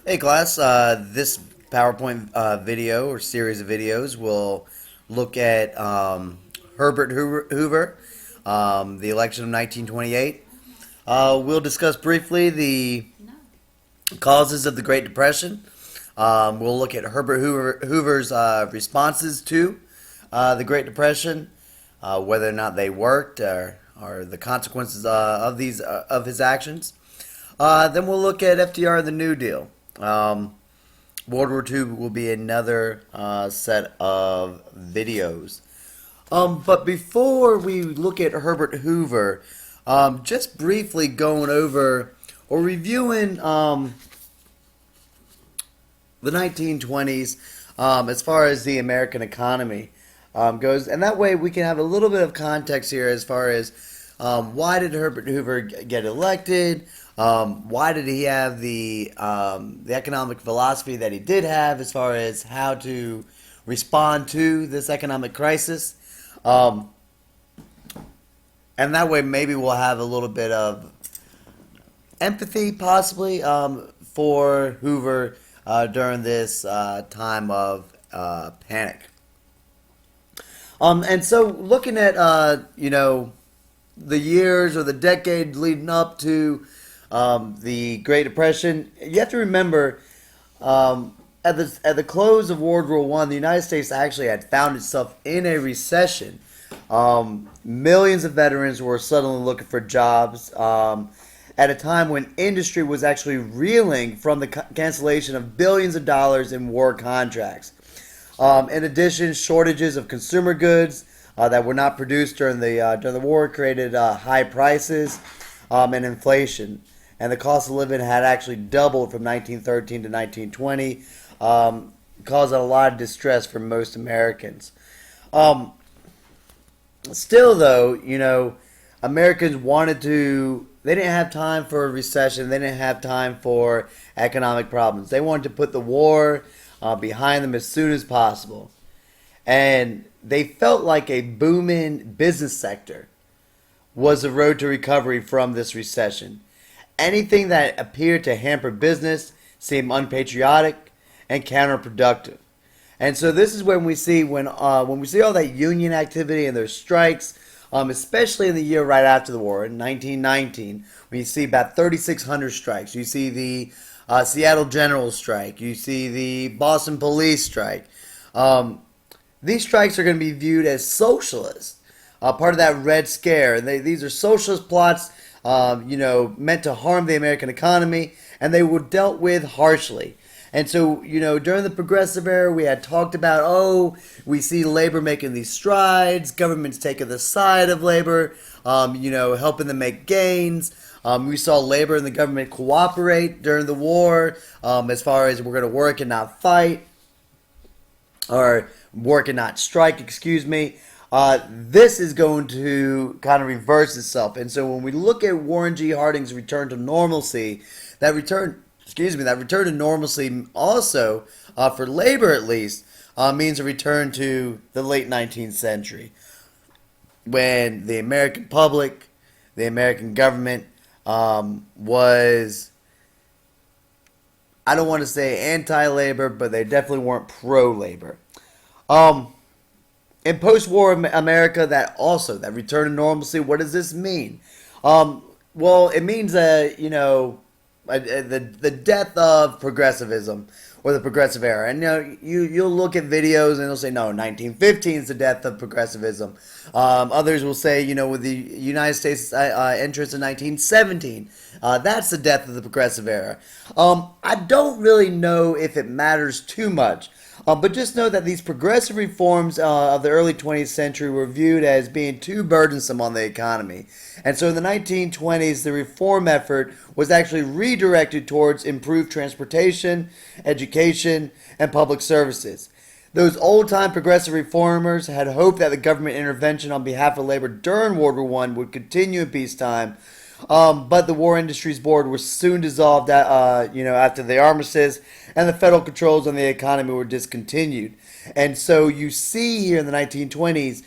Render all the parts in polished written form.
Hey class, this PowerPoint video or series of videos will look at Herbert Hoover, the election of 1928. We'll discuss briefly the causes of the Great Depression. We'll look at Hoover's responses to the Great Depression, whether or not they worked or the consequences of his actions. Then we'll look at FDR and the New Deal. World War II will be another set of videos. But before we look at Herbert Hoover, just briefly going over or reviewing the 1920s as far as the American economy goes. And that way we can have a little bit of context here as far as why did Herbert Hoover get elected? Why did he have the economic philosophy that he did have as far as how to respond to this economic crisis? And that way maybe we'll have a little bit of empathy possibly for Hoover during this time of panic. And so looking at, the years or the decade leading up to the Great Depression, you have to remember at the close of World War One, the United States actually had found itself in a recession. Millions of veterans were suddenly looking for jobs at a time when industry was actually reeling from the cancellation of billions of dollars in war contracts. In addition, shortages of consumer goods that were not produced during the war created high prices and inflation. And the cost of living had actually doubled from 1913 to 1920, causing a lot of distress for most Americans. Still, though, Americans they didn't have time for a recession. They didn't have time for economic problems. They wanted to put the war behind them as soon as possible. And they felt like a booming business sector was the road to recovery from this recession. Anything that appeared to hamper business seemed unpatriotic and counterproductive. And so this is when we see when we see all that union activity and there's strikes, especially in the year right after the war in 1919, when you see about 3,600 strikes. You see the Seattle General strike. You see the Boston Police strike. These strikes are going to be viewed as socialist, part of that Red Scare. These are socialist plots, meant to harm the American economy, and they were dealt with harshly. And so, during the Progressive Era, we had talked about, we see labor making these strides, government's taking the side of labor, helping them make gains. We saw labor and the government cooperate during the war as far as we're going to work and not fight, or work and not strike, excuse me. This is going to kind of reverse itself. And so when we look at Warren G. Harding's return to normalcy, that return to normalcy also, for labor at least, means a return to the late 19th century, when the American public, the American government was, I don't want to say anti-labor, but they definitely weren't pro-labor. In post-war America, that return to normalcy, what does this mean? Well, it means the death of progressivism or the progressive era. And you'll look at videos and they'll say, no, 1915 is the death of progressivism. Others will say, with the United States entrance in 1917, that's the death of the progressive era. I don't really know if it matters too much. But just know that these progressive reforms of the early 20th century were viewed as being too burdensome on the economy. And so in the 1920s, the reform effort was actually redirected towards improved transportation, education, and public services. Those old-time progressive reformers had hoped that the government intervention on behalf of labor during World War I would continue in peacetime. But the War Industries Board was soon dissolved, after the armistice, and the federal controls on the economy were discontinued. And so you see here in the 1920s,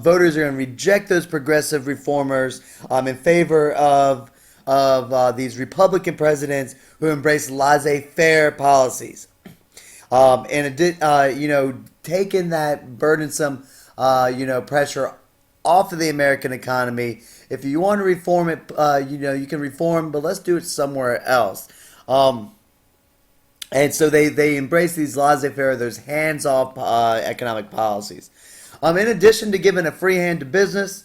voters are going to reject those progressive reformers in favor of of these Republican presidents who embrace laissez-faire policies. Taking that burdensome, pressure off of the American economy. If you want to reform it, you can reform, but let's do it somewhere else. And so they embrace these laissez-faire, those hands-off economic policies. In addition to giving a free hand to business,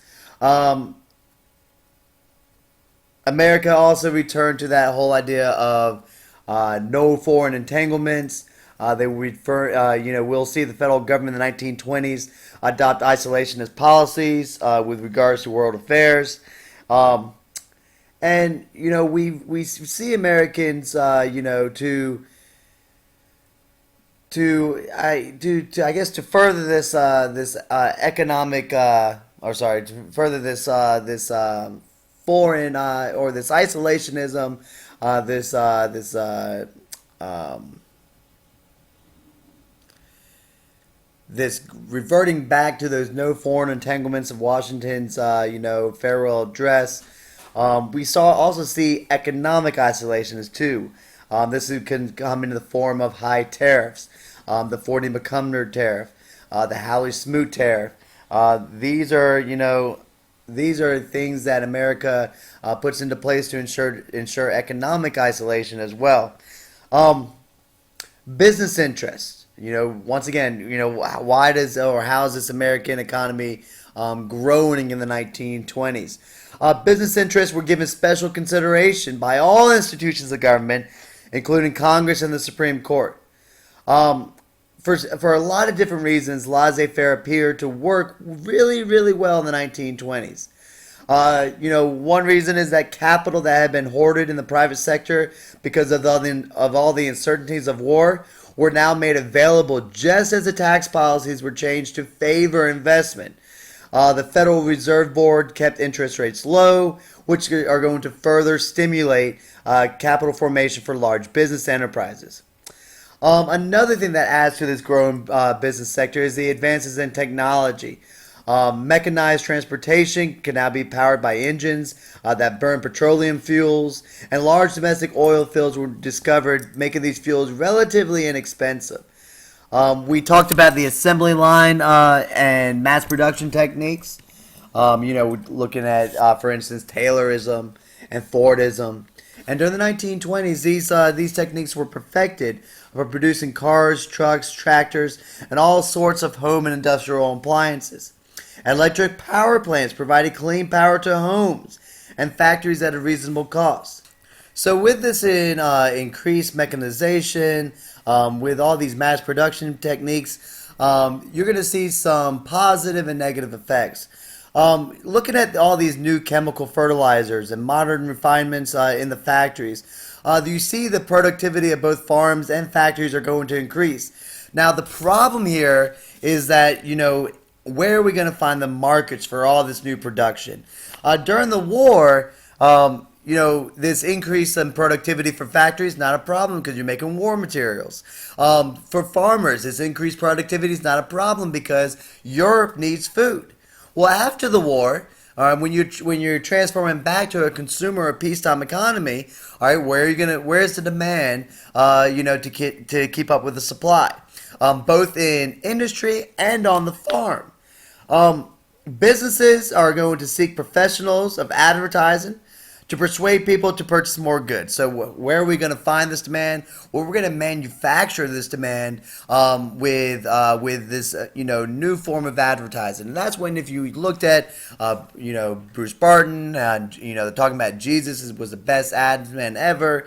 America also returned to that whole idea of no foreign entanglements. We'll see the federal government in the 1920s adopt isolationist policies with regards to world affairs. We see Americans, to further this economic, to further this foreign or this isolationism, this reverting back to those no foreign entanglements of Washington's, farewell address. We also see economic isolation as too. This can come into the form of high tariffs, the Forde-McCumber tariff, the Hawley-Smoot tariff. These are things that America puts into place to ensure economic isolation as well. Business interests. Once again, how is this American economy growing in the 1920s? Business interests were given special consideration by all institutions of government, including Congress and the Supreme Court. For a lot of different reasons, laissez-faire appeared to work really, really well in the 1920s. One reason is that capital that had been hoarded in the private sector because of all the uncertainties of war were now made available just as the tax policies were changed to favor investment. The Federal Reserve Board kept interest rates low, which are going to further stimulate capital formation for large business enterprises. Another thing that adds to this growing business sector is the advances in technology. Mechanized transportation can now be powered by engines that burn petroleum fuels, and large domestic oil fields were discovered, making these fuels relatively inexpensive. We talked about the assembly line and mass production techniques. Looking at, for instance, Taylorism and Fordism. And during the 1920s, these techniques were perfected for producing cars, trucks, tractors, and all sorts of home and industrial appliances. Electric power plants provided clean power to homes and factories at a reasonable cost. So with this increased mechanization, with all these mass production techniques, you're going to see some positive and negative effects. Looking at all these new chemical fertilizers and modern refinements in the factories, you see the productivity of both farms and factories are going to increase. Now, the problem here is that, where are we going to find the markets for all this new production? During the war, this increase in productivity for factories, not a problem because you're making war materials. For farmers, this increased productivity is not a problem because Europe needs food. Well, after the war, when you're transforming back to a consumer or peacetime economy, all right, where's the demand, to keep up with the supply, both in industry and on the farm. Businesses are going to seek professionals of advertising to persuade people to purchase more goods. So where are we going to find this demand? Well, we're going to manufacture this demand with this new form of advertising. And that's when, if you looked at Bruce Barton and they're talking about Jesus was the best ad man ever,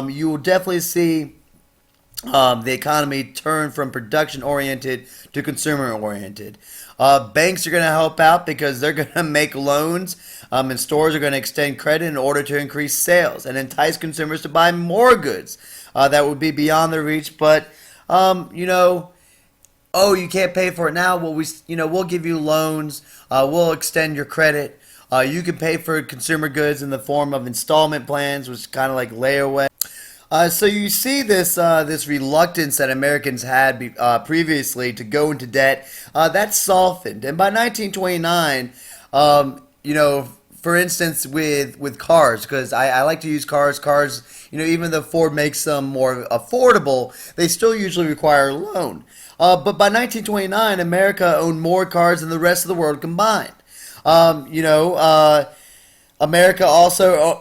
you will definitely see the economy turn from production oriented to consumer oriented. Banks are going to help out because they're going to make loans, and stores are going to extend credit in order to increase sales and entice consumers to buy more goods that would be beyond their reach. But you can't pay for it now. Well, we'll give you loans. We'll extend your credit. You can pay for consumer goods in the form of installment plans, which is kind of like layaway. So you see this reluctance that Americans had previously to go into debt. That's softened, and by 1929, for instance, with cars, because I like to use cars. Cars, even though Ford makes them more affordable, they still usually require a loan. But by 1929, America owned more cars than the rest of the world combined. Um, you know, uh, America also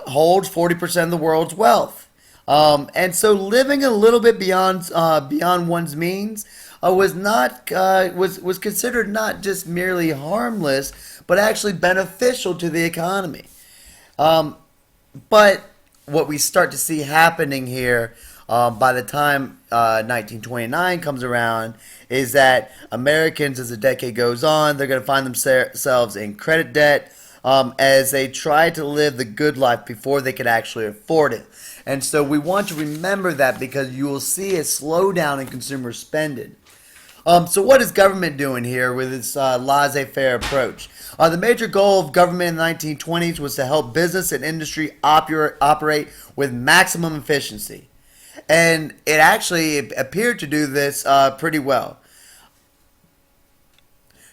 holds 40% of the world's wealth. And so living a little bit beyond one's means was not was considered not just merely harmless, but actually beneficial to the economy. Um, but what we start to see happening here by the time 1929 comes around is that Americans, as the decade goes on, they're going to find themselves in credit debt as they try to live the good life before they could actually afford it. And so we want to remember that because you will see a slowdown in consumer spending. So what is government doing here with its laissez-faire approach? The major goal of government in the 1920s was to help business and industry operate with maximum efficiency. And it actually appeared to do this pretty well.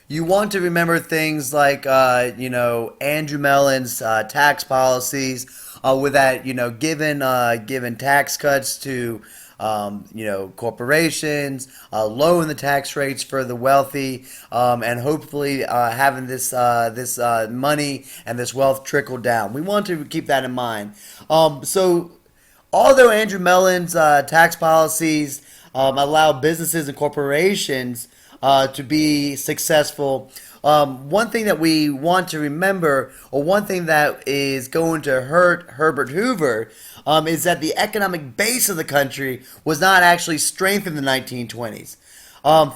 You want to remember things like, Andrew Mellon's tax policies, with that, given tax cuts to, corporations, lowering the tax rates for the wealthy, and hopefully having this money and this wealth trickle down. We want to keep that in mind. So although Andrew Mellon's tax policies allow businesses and corporations to be successful, one thing that we want to remember, or one thing that is going to hurt Herbert Hoover, is that the economic base of the country was not actually strengthened in the 1920s.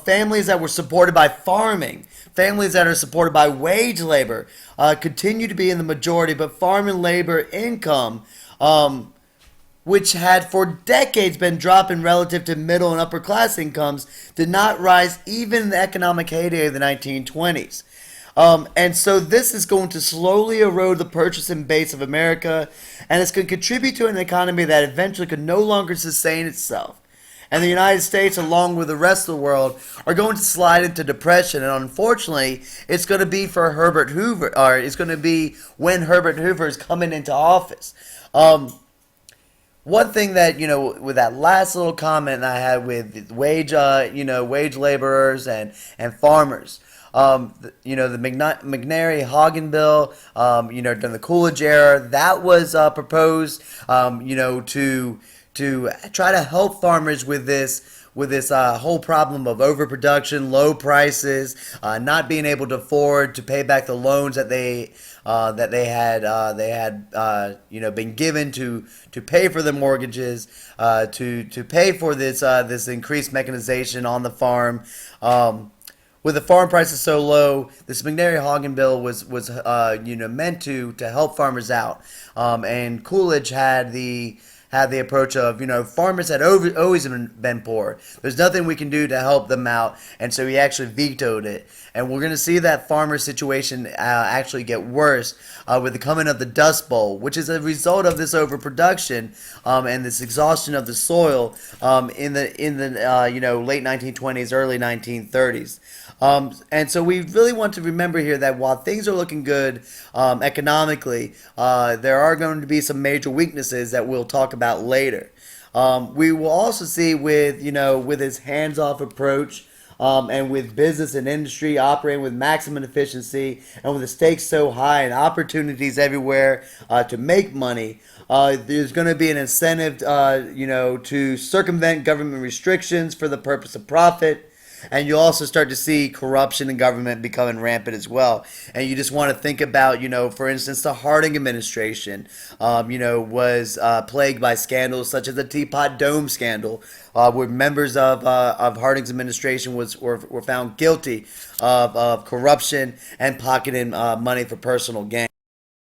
Families that were supported by farming, families that are supported by wage labor, continue to be in the majority, but farm and labor income, which had for decades been dropping relative to middle and upper class incomes, did not rise even in the economic heyday of the 1920s. And so this is going to slowly erode the purchasing base of America, and it's going to contribute to an economy that eventually could no longer sustain itself. And the United States, along with the rest of the world, are going to slide into depression. And unfortunately, it's going to be for Herbert Hoover, or it's going to be when Herbert Hoover is coming into office. One thing that, with that last little comment I had with wage laborers and farmers, the McNary-Hagen bill, during the Coolidge era, that was proposed, to try to help farmers with this whole problem of overproduction, low prices, not being able to afford to pay back the loans that they had been given to pay for the mortgages, to pay for this increased mechanization on the farm. With the farm prices so low, this McNary-Hagen bill was meant to help farmers out, and Coolidge had the approach of, farmers had always been poor. There's nothing we can do to help them out, and so he actually vetoed it. And we're going to see that farmer situation actually get worse with the coming of the Dust Bowl, which is a result of this overproduction and this exhaustion of the soil in the late 1920s, early 1930s. And so we really want to remember here that while things are looking good economically, there are going to be some major weaknesses that we'll talk about later. We will also see with his hands-off approach, and with business and industry operating with maximum efficiency, and with the stakes so high and opportunities everywhere to make money, there's going to be an incentive, to circumvent government restrictions for the purpose of profit. And you'll also start to see corruption in government becoming rampant as well. And you just want to think about, for instance, the Harding administration, was plagued by scandals such as the Teapot Dome scandal, where members of Harding's administration were found guilty of corruption and pocketing money for personal gain.